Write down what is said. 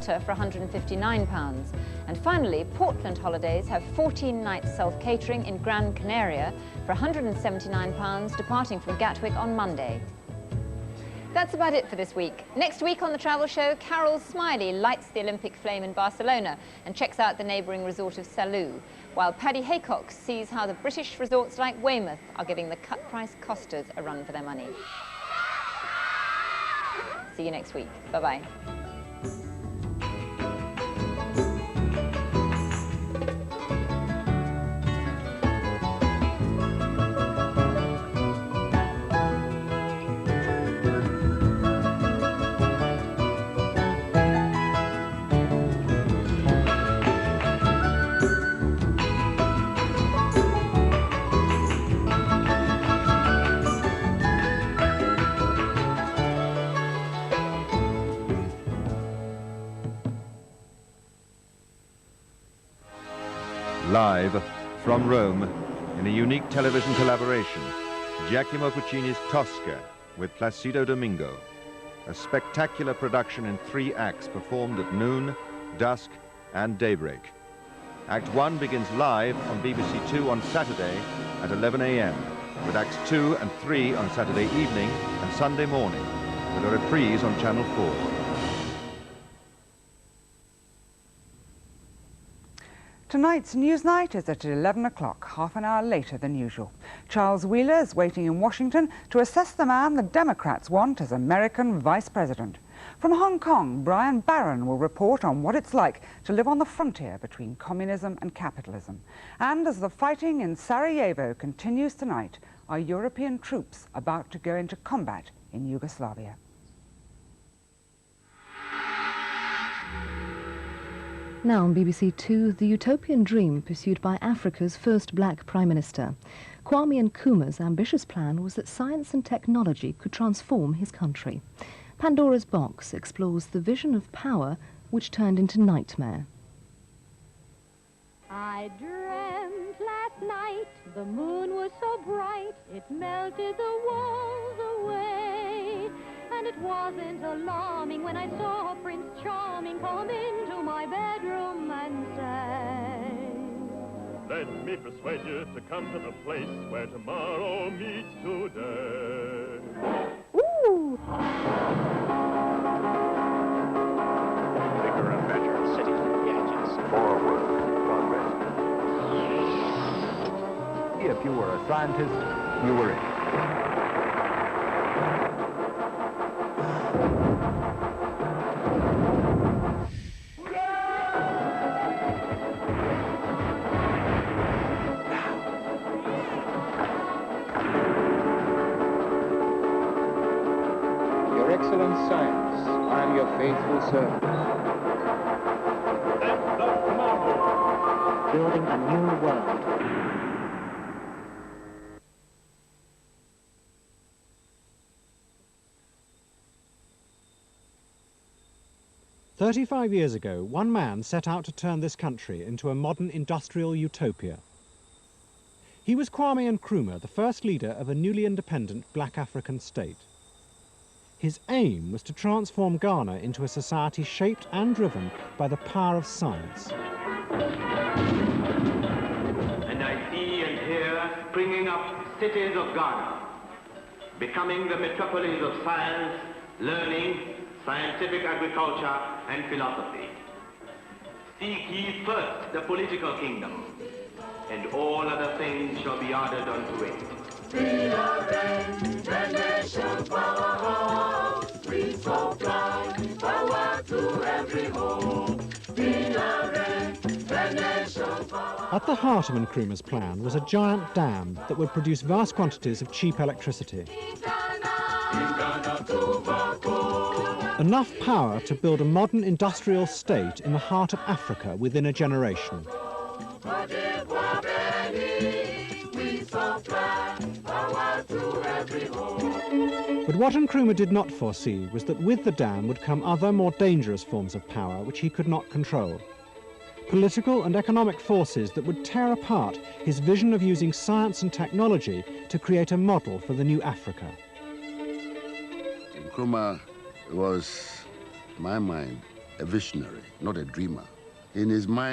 Malta for £159. And finally, Portland Holidays have 14 nights self-catering in Gran Canaria for £179, departing from Gatwick on Monday. That's about it for this week. Next week on The Travel Show, Carol Smiley lights the Olympic flame in Barcelona and checks out the neighbouring resort of Salou, while Paddy Haycock sees how the British resorts like Weymouth are giving the cut-price costers a run for their money. See you next week. Bye-bye. Live from Rome, in a unique television collaboration, Giacomo Puccini's Tosca with Placido Domingo, a spectacular production in 3 acts performed at noon, dusk and daybreak. Act 1 begins live on BBC2 on Saturday at 11 a.m, with Acts 2 and 3 on Saturday evening and Sunday morning, with a reprise on Channel 4. Tonight's Newsnight is at 11 o'clock, half an hour later than usual. Charles Wheeler is waiting in Washington to assess the man the Democrats want as American Vice President. From Hong Kong, Brian Barron will report on what it's like to live on the frontier between communism and capitalism. And as the fighting in Sarajevo continues tonight, are European troops about to go into combat in Yugoslavia? Now on BBC2, the utopian dream pursued by Africa's first black Prime Minister. Kwame Nkrumah's ambitious plan was that science and technology could transform his country. Pandora's Box explores the vision of power which turned into nightmare. I dreamt last night the moon was so bright it melted the walls away. And it wasn't alarming when I saw Prince Charming come into my bedroom and say, let me persuade you to come to the place where tomorrow meets today. ooh! Bigger and better citizen gadgets. Forward, progress. If you were a scientist, you were it. Your excellent science, I am your faithful servant. That's of tomorrow. Building a new world. "35 years ago, one man set out to turn this country into a modern industrial utopia. He was Kwame Nkrumah, the first leader of a newly independent black African state. His aim was to transform Ghana into a society shaped and driven by the power of science. And I see and hear springing up cities of Ghana, becoming the metropolis of science, learning, scientific agriculture, and philosophy. Seek ye first the political kingdom, and all other things shall be added unto it. We are the nation powerhouse. We supply power to every home. We are the nation powerhouse. At the heart of Nkrumah's plan was a giant dam that would produce vast quantities of cheap electricity. Enough power to build a modern industrial state in the heart of Africa within a generation. But what Nkrumah did not foresee was that with the dam would come other, more dangerous forms of power which he could not control. Political and economic forces that would tear apart his vision of using science and technology to create a model for the new Africa. Nkrumah was, in my mind, a visionary, not a dreamer. In his mind,